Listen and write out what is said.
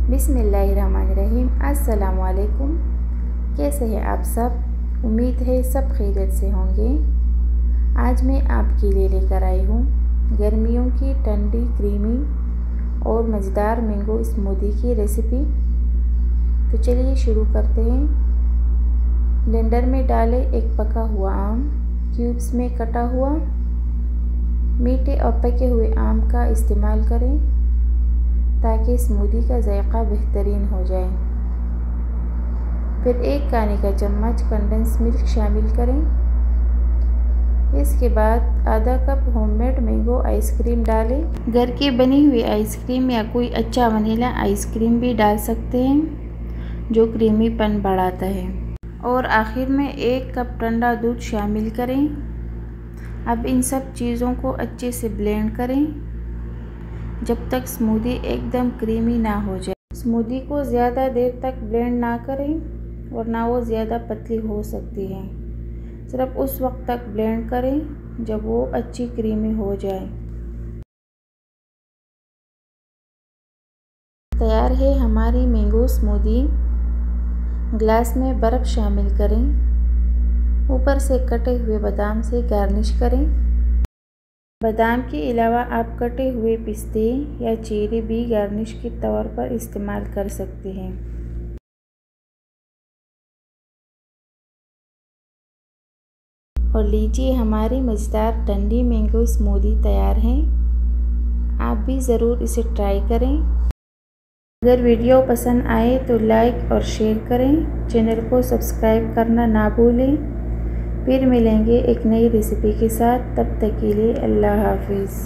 बिस्मिल्लाहिर्रहमानिर्रहीम। अस्सलाम वालेकुम। कैसे हैं आप सब? उम्मीद है सब खैरियत से होंगे। आज मैं आपके लिए लेकर आई हूँ गर्मियों की ठंडी क्रीमी और मज़ेदार मैंगो स्मूदी की रेसिपी। तो चलिए शुरू करते हैं। ब्लेंडर में डालें एक पका हुआ आम, क्यूब्स में कटा हुआ। मीठे और पके हुए आम का इस्तेमाल करें ताकि स्मूदी का जायका बेहतरीन हो जाए। फिर एक खाने का चम्मच कंडेंस मिल्क शामिल करें। इसके बाद आधा कप होममेड मैंगो आइसक्रीम डालें। घर की बनी हुई आइसक्रीम या कोई अच्छा वनीला आइसक्रीम भी डाल सकते हैं जो क्रीमीपन बढ़ाता है। और आखिर में एक कप ठंडा दूध शामिल करें। अब इन सब चीज़ों को अच्छे से ब्लेंड करें जब तक स्मूदी एकदम क्रीमी ना हो जाए। स्मूदी को ज़्यादा देर तक ब्लेंड ना करें वरना वो ज़्यादा पतली हो सकती है। सिर्फ उस वक्त तक ब्लेंड करें जब वो अच्छी क्रीमी हो जाए। तैयार है हमारी मैंगो स्मूदी। ग्लास में बर्फ़ शामिल करें। ऊपर से कटे हुए बादाम से गार्निश करें। बादाम के अलावा आप कटे हुए पिस्ते या चेरी भी गार्निश के तौर पर इस्तेमाल कर सकते हैं। और लीजिए हमारी मज़ेदार ठंडी मैंगो स्मूदी तैयार है। आप भी ज़रूर इसे ट्राई करें। अगर वीडियो पसंद आए तो लाइक और शेयर करें। चैनल को सब्सक्राइब करना ना भूलें। फिर मिलेंगे एक नई रेसिपी के साथ। तब तक के लिए अल्लाह हाफिज़।